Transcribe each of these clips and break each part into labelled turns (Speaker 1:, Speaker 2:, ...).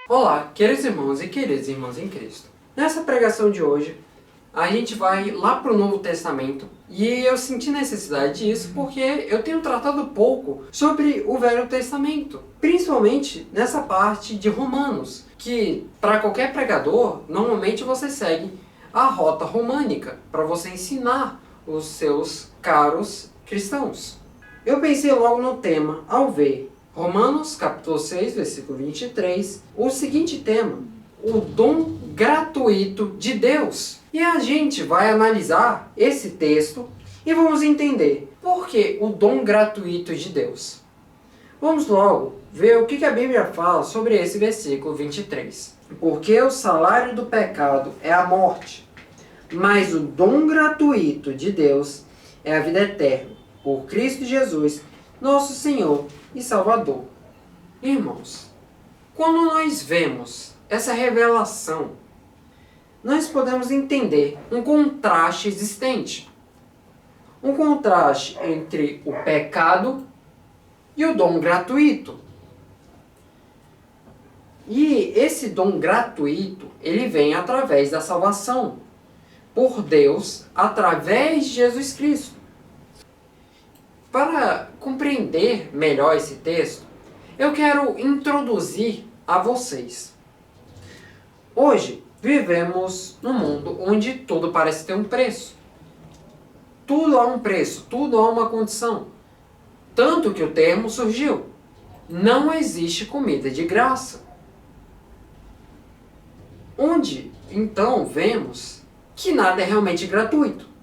Speaker 1: Olá, queridos irmãos e queridas irmãs em Cristo. Nessa pregação de hoje, a gente vai lá para o Novo Testamento e eu senti necessidade disso porque eu tenho tratado pouco sobre o Velho Testamento, principalmente nessa parte de Romanos, que para qualquer pregador, normalmente você segue a rota românica para você ensinar os seus caros cristãos. Eu pensei logo no tema ao ver Romanos capítulo 6, versículo 23, o seguinte tema: o dom gratuito de Deus. E a gente vai analisar esse texto e vamos entender por que o dom gratuito de Deus. Vamos logo ver o que a Bíblia fala sobre esse versículo 23. Porque o salário do pecado é a morte, mas o dom gratuito de Deus é a vida eterna, por Cristo Jesus, nosso Senhor e Salvador. Irmãos, quando nós vemos essa revelação, nós podemos entender um contraste existente. Um contraste entre o pecado e o dom gratuito. E esse dom gratuito, ele vem através da salvação, por Deus, através de Jesus Cristo. Para compreender melhor esse texto, eu quero introduzir a vocês. Hoje, vivemos num mundo onde tudo parece ter um preço. Tudo há um preço, tudo há uma condição. Tanto que o termo surgiu: não existe comida de graça. Onde, então, vemos que nada é realmente gratuito.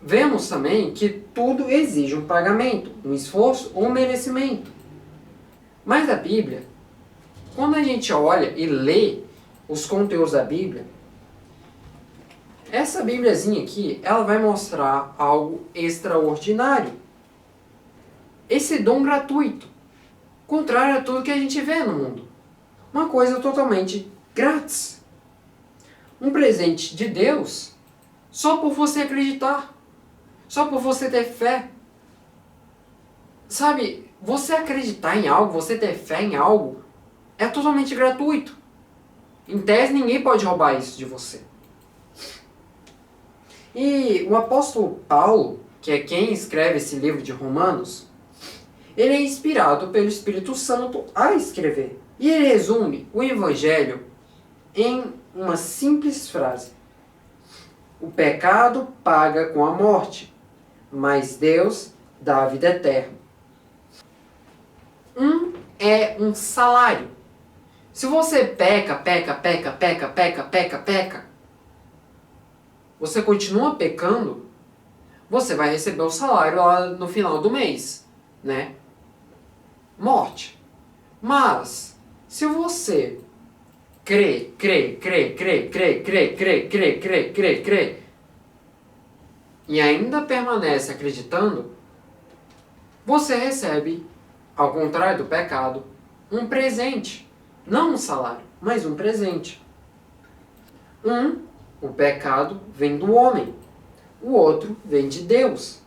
Speaker 1: Vemos também que tudo exige um pagamento, um esforço ou um merecimento. Mas a Bíblia, quando a gente olha e lê os conteúdos da Bíblia, essa Bíbliazinha aqui, ela vai mostrar algo extraordinário. Esse dom gratuito, contrário a tudo que a gente vê no mundo. Uma coisa totalmente grátis. Um presente de Deus só por você acreditar. Só por você ter fé. Sabe, você acreditar em algo, você ter fé em algo, é totalmente gratuito. Em tese, ninguém pode roubar isso de você. E o apóstolo Paulo, que é quem escreve esse livro de Romanos, ele é inspirado pelo Espírito Santo a escrever. E ele resume o Evangelho em uma simples frase: o pecado paga com a morte, mas Deus dá a vida eterna. É um salário. Se você peca, você continua pecando, você vai receber o salário lá no final do mês, né? Morte. Mas, se você crê, e ainda permanece acreditando, você recebe, ao contrário do pecado, um presente. Não um salário, mas um presente. O pecado vem do homem. O outro vem de Deus.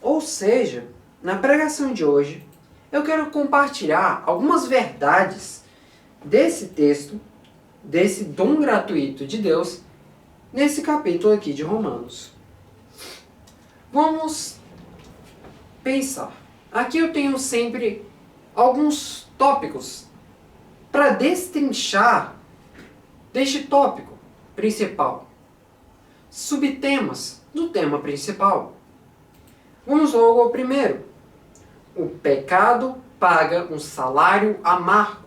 Speaker 1: Ou seja, na pregação de hoje, eu quero compartilhar algumas verdades desse texto, desse dom gratuito de Deus, nesse capítulo aqui de Romanos. Vamos pensar. Aqui eu tenho sempre alguns tópicos para destrinchar deste tópico principal. Subtemas do tema principal. Vamos logo ao primeiro. O pecado paga um salário amargo.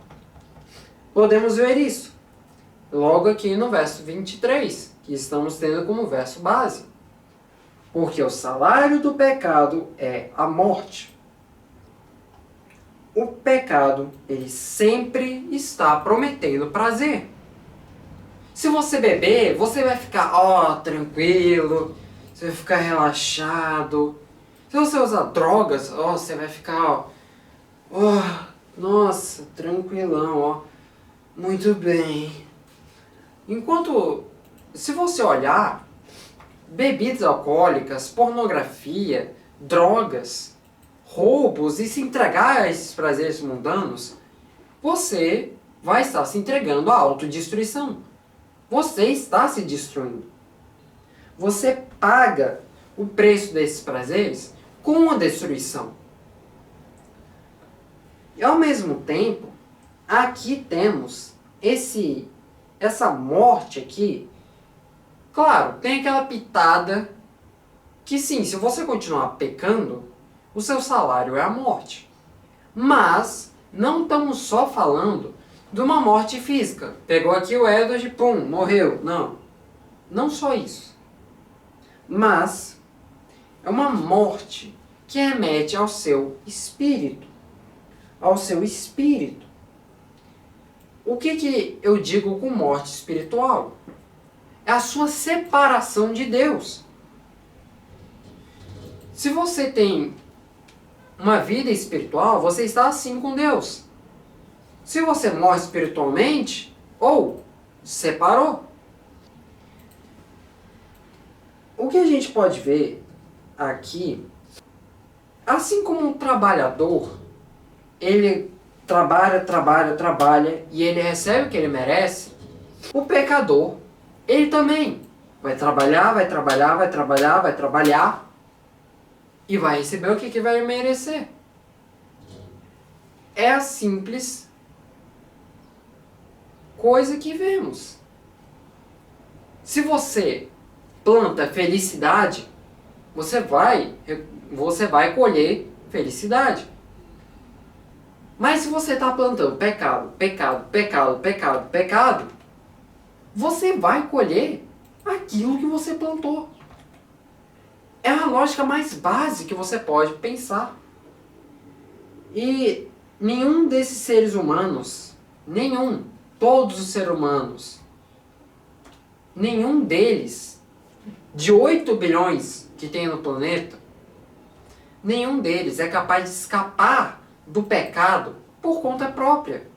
Speaker 1: Podemos ver isso logo aqui no verso 23, que estamos tendo como verso base. Porque o salário do pecado é a morte. O pecado, ele sempre está prometendo prazer. Se você beber, você vai ficar tranquilo, você vai ficar relaxado. Se você usar drogas, você vai ficar nossa, tranquilão, muito bem. Enquanto, se você olhar, bebidas alcoólicas, pornografia, drogas, roubos e se entregar a esses prazeres mundanos, você vai estar se entregando à autodestruição. Você está se destruindo. Você paga o preço desses prazeres com a destruição. E ao mesmo tempo, aqui temos essa morte aqui. Claro, tem aquela pitada que sim, se você continuar pecando, o seu salário é a morte. Mas não estamos só falando de uma morte física. Pegou aqui o Edward, pum, morreu. Não. Não só isso. Mas é uma morte que remete ao seu espírito. Ao seu espírito. O que eu digo com morte espiritual? É a sua separação de Deus. Se você tem uma vida espiritual, você está assim com Deus. Se você morre espiritualmente, ou se separou. O que a gente pode ver aqui, assim como um trabalhador, ele trabalha e ele recebe o que ele merece, o pecador, ele também vai trabalhar e vai receber o que vai merecer. É a simples coisa que vemos. Se você planta felicidade, você vai colher felicidade. Mas se você está plantando pecado, você vai colher aquilo que você plantou. É a lógica mais básica que você pode pensar. E nenhum desses seres humanos, todos os seres humanos, nenhum deles, de 8 bilhões que tem no planeta, nenhum deles é capaz de escapar do pecado por conta própria.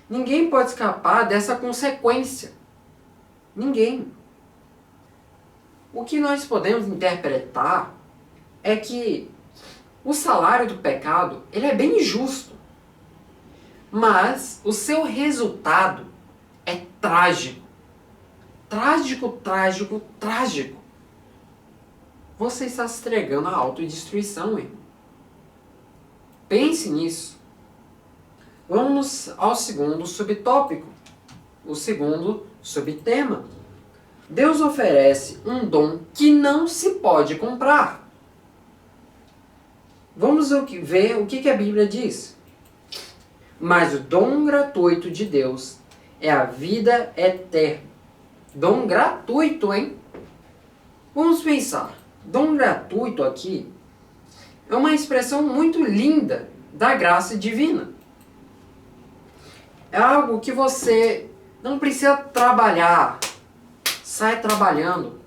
Speaker 1: Ninguém pode escapar dessa consequência. Ninguém. O que nós podemos interpretar é que o salário do pecado, ele é bem justo. Mas o seu resultado é trágico. Trágico. Você está se entregando à autodestruição, irmão. Pense nisso. Vamos ao segundo subtópico. O segundo subtema. Deus oferece um dom que não se pode comprar. Vamos ver o que a Bíblia diz. Mas o dom gratuito de Deus é a vida eterna. Dom gratuito, hein? Vamos pensar. Dom gratuito aqui é uma expressão muito linda da graça divina. É algo que você não precisa trabalhar, sai trabalhando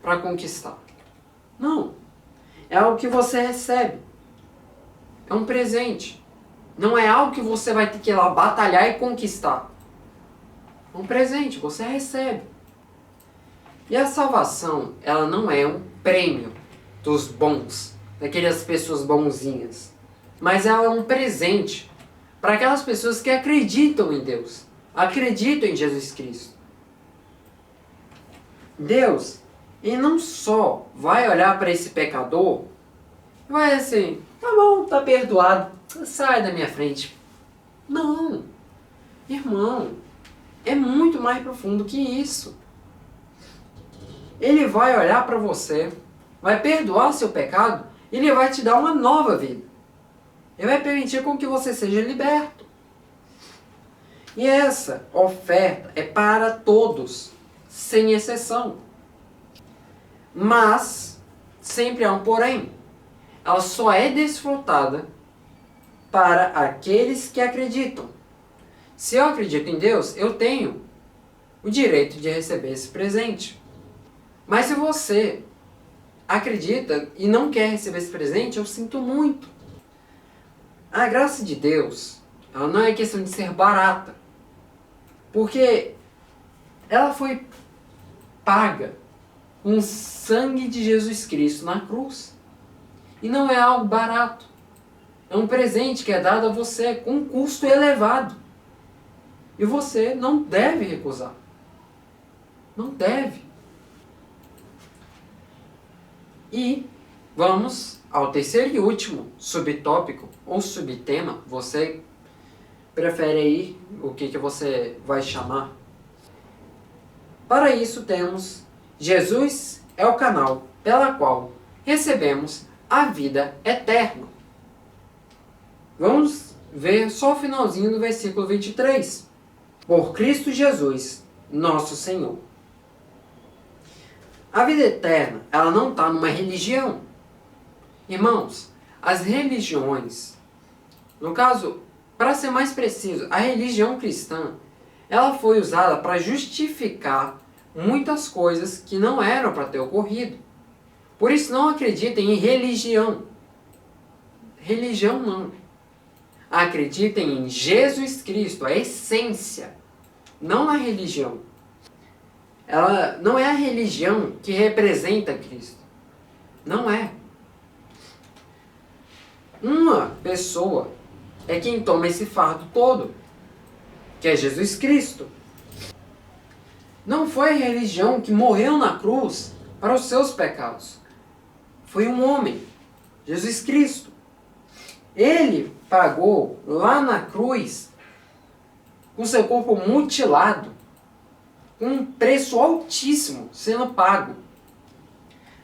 Speaker 1: para conquistar. Não. É algo que você recebe. É um presente. Não é algo que você vai ter que ir lá batalhar e conquistar. É um presente, você recebe. E a salvação, ela não é um prêmio dos bons, daquelas pessoas bonzinhas. Mas ela é um presente para aquelas pessoas que acreditam em Deus, acreditam em Jesus Cristo. Deus, ele não só vai olhar para esse pecador e vai assim, tá bom, tá perdoado, sai da minha frente. Não, irmão, é muito mais profundo que isso. Ele vai olhar para você, vai perdoar seu pecado e ele vai te dar uma nova vida. Ele vai permitir com que você seja liberto. E essa oferta é para todos, sem exceção. Mas, sempre há um porém. Ela só é desfrutada para aqueles que acreditam. Se eu acredito em Deus, eu tenho o direito de receber esse presente. Mas se você acredita e não quer receber esse presente, eu sinto muito. A graça de Deus, ela não é questão de ser barata. Porque ela foi paga com o sangue de Jesus Cristo na cruz. E não é algo barato. É um presente que é dado a você com um custo elevado. E você não deve recusar. Não deve. E vamos ao terceiro e último subtópico ou subtema. Você prefere aí o que você vai chamar? Para isso temos: Jesus é o canal pela qual recebemos a vida eterna. Vamos ver só o finalzinho do versículo 23. Por Cristo Jesus, nosso Senhor. A vida eterna, ela não está numa religião. Irmãos, as religiões, no caso, para ser mais preciso, a religião cristã, ela foi usada para justificar muitas coisas que não eram para ter ocorrido. Por isso não acreditem em religião. Religião não. Acreditem em Jesus Cristo, a essência, não na religião. Ela não é a religião que representa Cristo. Não é. Uma pessoa é quem toma esse fardo todo, que é Jesus Cristo. Não foi a religião que morreu na cruz para os seus pecados. Foi um homem, Jesus Cristo. Ele pagou lá na cruz, com seu corpo mutilado, com um preço altíssimo sendo pago.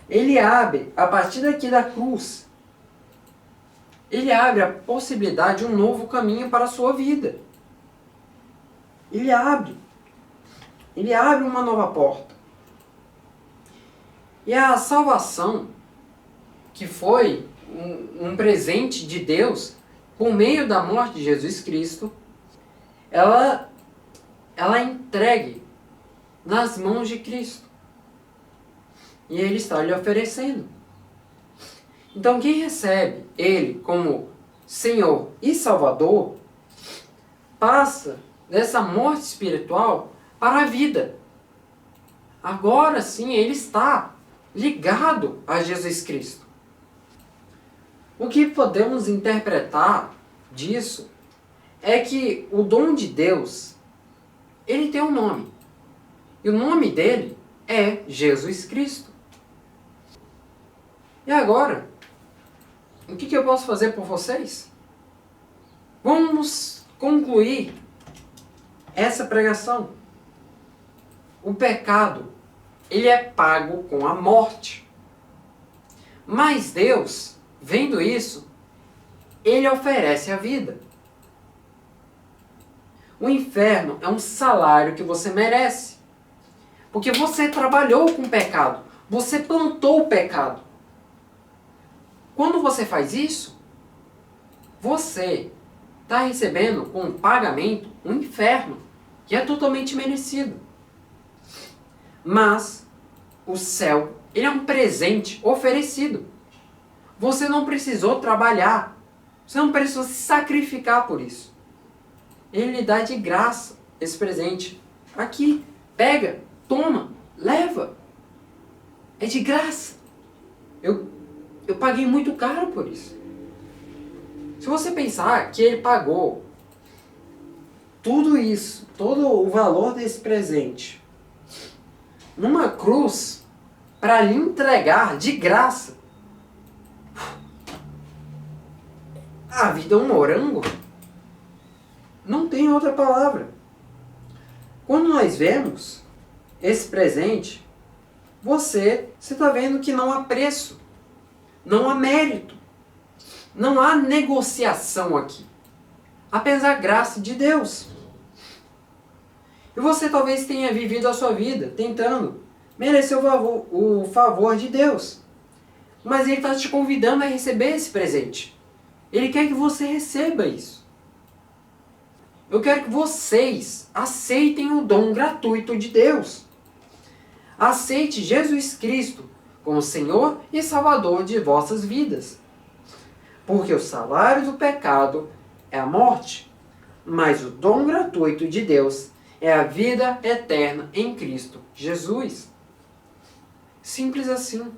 Speaker 1: Ele abre, a partir daqui da cruz, ele abre a possibilidade de um novo caminho para a sua vida. Ele abre uma nova porta. E a salvação, que foi um presente de Deus, por meio da morte de Jesus Cristo, ela é entregue nas mãos de Cristo. E Ele está lhe oferecendo. Então quem recebe Ele como Senhor e Salvador, passa dessa morte espiritual para a vida. Agora sim ele está ligado a Jesus Cristo. O que podemos interpretar disso é que o dom de Deus, ele tem um nome. E o nome dele é Jesus Cristo. E agora, o que eu posso fazer por vocês? Vamos concluir essa pregação. O pecado, ele é pago com a morte. Mas Deus, vendo isso, Ele oferece a vida. O inferno é um salário que você merece. Porque você trabalhou com o pecado. Você plantou o pecado. Quando você faz isso, você está recebendo com pagamento um inferno, que é totalmente merecido. Mas o céu, ele é um presente oferecido. Você não precisou trabalhar. Você não precisou se sacrificar por isso. Ele lhe dá de graça esse presente. Aqui, pega, toma, leva. É de graça. Eu paguei muito caro por isso. Se você pensar que ele pagou tudo isso, todo o valor desse presente, numa cruz, para lhe entregar de graça, a vida é um morango? Não tem outra palavra. Quando nós vemos esse presente, você está vendo que não há preço, não há mérito, não há negociação aqui. Apenas a graça de Deus. E você talvez tenha vivido a sua vida tentando merecer o favor de Deus. Mas Ele está te convidando a receber esse presente. Ele quer que você receba isso. Eu quero que vocês aceitem o dom gratuito de Deus. Aceite Jesus Cristo como Senhor e Salvador de vossas vidas. Porque o salário do pecado é a morte, mas o dom gratuito de Deus é a vida eterna em Cristo Jesus. Simples assim.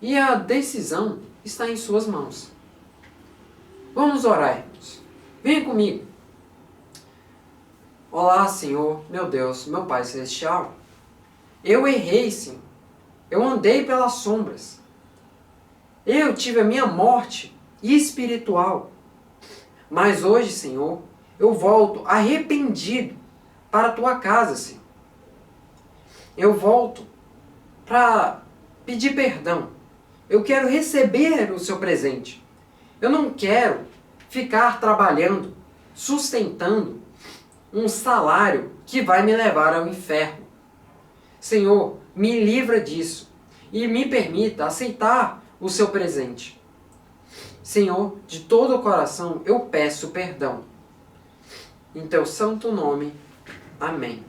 Speaker 1: E a decisão está em suas mãos. Vamos orar, irmãos. Venha comigo. Olá, Senhor, meu Deus, meu Pai Celestial. Eu errei, Senhor. Eu andei pelas sombras. Eu tive a minha morte espiritual. Mas hoje, Senhor, eu volto arrependido para a tua casa, Senhor. Eu volto para pedir perdão. Eu quero receber o seu presente. Eu não quero ficar trabalhando, sustentando um salário que vai me levar ao inferno. Senhor, me livra disso e me permita aceitar o seu presente. Senhor, de todo o coração eu peço perdão. Em teu santo nome. Amém.